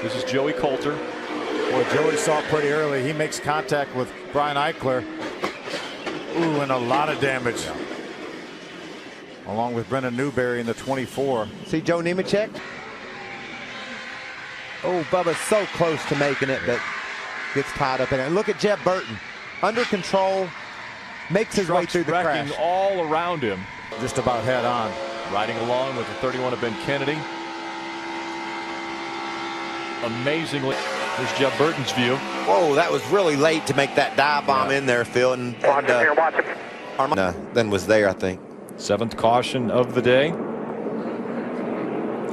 This is Joey Coulter. Well, Joey saw it pretty early. He makes contact with Brian Eichler. Ooh, and a lot of damage. Yeah. Along with Brendan Newberry in the 24. See Joe Nemechek? Oh, Bubba's so close to making it, but gets tied up in it. And look at Jeb Burton. Under control, makes his way through the crash. All around him. Just about head on. Riding along with the 31 of Ben Kennedy. Amazingly, there's Jeb Burton's view. Whoa, that was really late to make that dive bomb in there, Phil. And watch him. Then was there, I think. 7th caution of the day.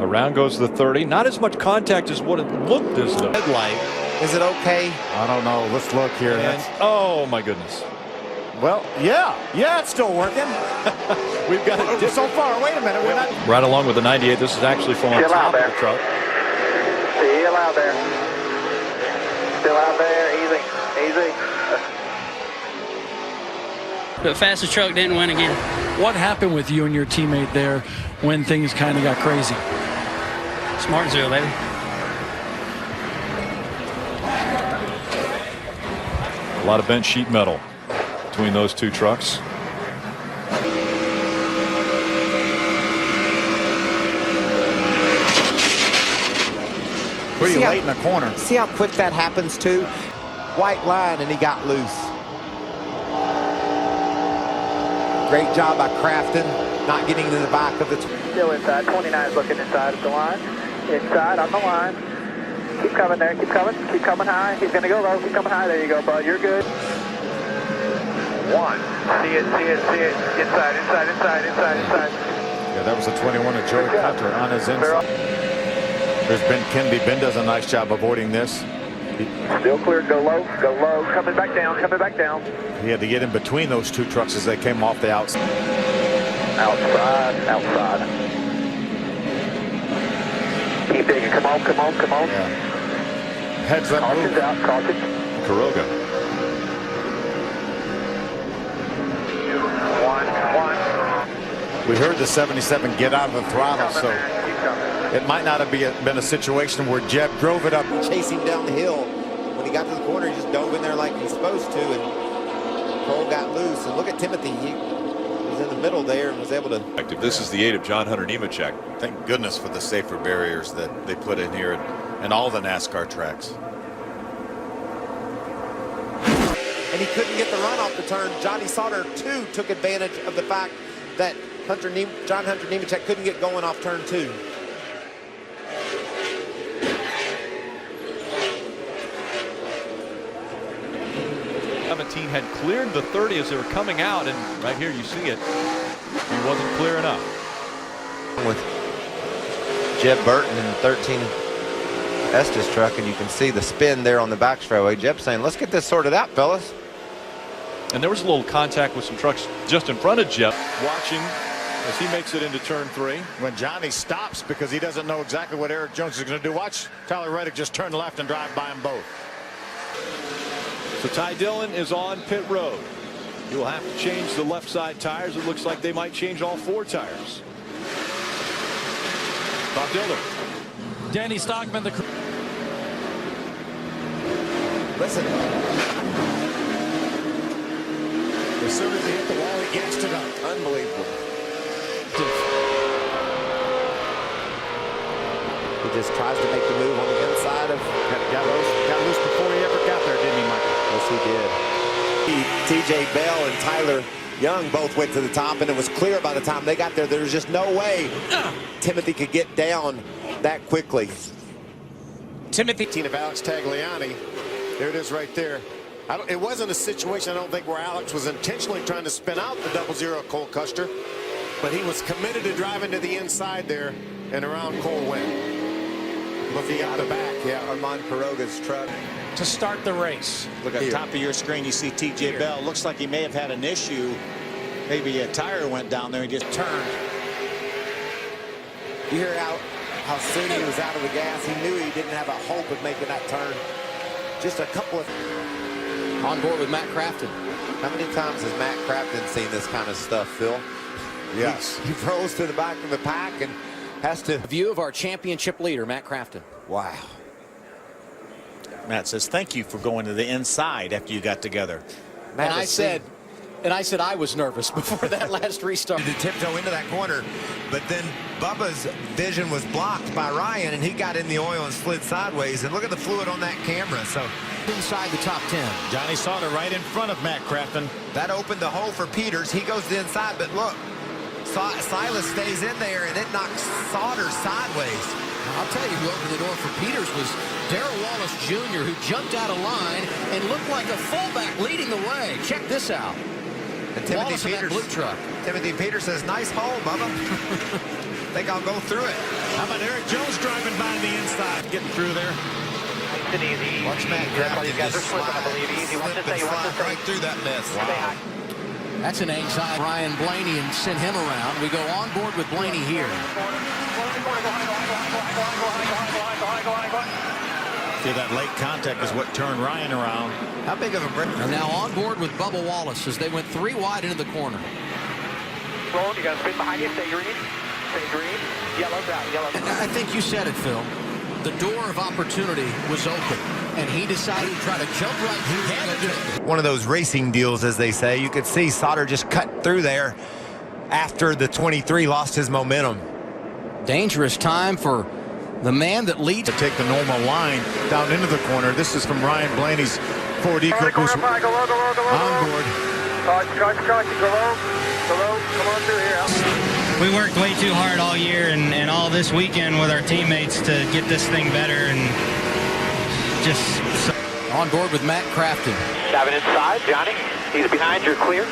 Around goes the 30. Not as much contact as what it looked as though. Headlight. Is it okay? I don't know. Let's look here. And, oh my goodness. Well, yeah, it's still working. We've got it so far. Wait a minute. We're not right along with the 98. This is actually from on top of the truck. Still out there. Still out there. Easy. The fastest truck didn't win again. What happened with you and your teammate there when things kind of got crazy? Smartsville, baby. A lot of bent sheet metal between those two trucks. pretty late in the corner. See how quick that happens too? White line and he got loose. Great job by Crafton, not getting to the back of the... Still inside, 29 is looking inside of the line. Inside on the line. Keep coming there, keep coming high. He's going to go low, keep coming high. There you go, bud, you're good. One, see it. Inside. Yeah, that was a 21 of Joey Coulter on his inside. There's Ben Kennedy. Ben does a nice job avoiding this. Still clear, go low, coming back down. He had to get in between those two trucks as they came off the outside. Outside. Keep digging, come on. Yeah. Heads up. Caution's out, caution. Kuroga. One. We heard the 77 get out of the throttle, so it might not have been a situation where Jeb drove it up. Chasing down the hill. When he got to the corner, he just dove in there like he's supposed to, and Cole got loose. And look at Timothy. He was in the middle there and was able to... This is the 8 of John Hunter Nemechek. Thank goodness for the safer barriers that they put in here and all the NASCAR tracks. And he couldn't get the run off the turn. Johnny Sauter, too, took advantage of the fact that John Hunter Nemechek couldn't get going off turn 2. Had cleared the 30 as they were coming out, and right here you see it. He wasn't clear enough. With Jeb Burton in the 13 Estes truck, and you can see the spin there on the back straightaway. Jeb saying, let's get this sorted out, fellas. And there was a little contact with some trucks just in front of Jeb, watching as he makes it into turn 3. When Johnny stops because he doesn't know exactly what Eric Jones is going to do, watch Tyler Reddick just turn left and drive by them both. So Ty Dillon is on pit road. He will have to change the left side tires. It looks like they might change all 4 tires. Bob Dillon. Danny Stockman, the... Listen. As soon as he hit the wall, he gassed it up. Unbelievable. He just tries to make the move on the inside of... Got loose before he ever got there, didn't he, Michael? Yes, he did. TJ Bell and Tyler Young both went to the top, and it was clear by the time they got there, there was just no way Timothy could get down that quickly. Timothy of Alex Tagliani. There it is right there. It wasn't a situation, I don't think, where Alex was intentionally trying to spin out the 00 Cole Custer, but he was committed to driving to the inside there, and around Cole went. Looking out the back, yeah, Armand Kuroga's truck. To start the race. Look at the top of your screen, you see TJ Bell. Looks like he may have had an issue. Maybe a tire went down there and just turned. You hear how soon he was out of the gas. He knew he didn't have a hope of making that turn. Just a couple of... On board with Matt Crafton. How many times has Matt Crafton seen this kind of stuff, Phil? Yes. He rolls to the back of the pack and has to... View of our championship leader, Matt Crafton. Wow. Matt says, thank you for going to the inside after you got together. And I said I was nervous before that last restart. To tiptoe into that corner, but then Bubba's vision was blocked by Ryan, and he got in the oil and slid sideways. And look at the fluid on that camera. So Inside the top 10. Johnny Sauter right in front of Matt Crafton. that opened the hole for Peters. He goes to the inside, but look, Silas stays in there, and it knocks Sauter sideways. I'll tell you who opened the door for Peters was Darrell Wallace Jr., who jumped out of line and looked like a fullback leading the way. Check this out. And Timothy Wallace in that Peters, blue truck. Timothy Peters says, nice hole, Bubba. Think I'll go through it. How about Eric Jones driving by the inside, getting through there? Nice and easy. Watch Matt Crafton You guys are just slipping, I believe. Easy. Watch this thing. Watch this thing. right through that mess. Wow. That's an anxiety. Ryan Blaney and send him around. We go on board with Blaney here. See, that late contact is what turned Ryan around. How big of a break? And now on board with Bubba Wallace as they went 3 wide into the corner. Roll. You got to spin behind you. Stay green. Stay green. Yellow's out. Yellow's out. I think you said it, Phil. The door of opportunity was open, and he decided to try to jump right through it. One of those racing deals, as they say. You could see Sauter just cut through there after the 23 lost his momentum. Dangerous time for the man that leads. To take the normal line down into the corner. This is from Ryan Blaney's Ford Eco Boost Go low. on board. Caution. Go low. Go low. Come on through here. We worked way too hard all year and all this weekend with our teammates to get this thing better and just. On board with Matt Crafton. Diving inside, Johnny. He's behind. You're clear.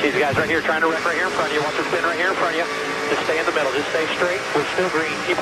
See the guys right here trying to wreck right here in front of you. Watch the spin right here in front of you. Just stay in the middle. Just stay straight. We're still green. Keep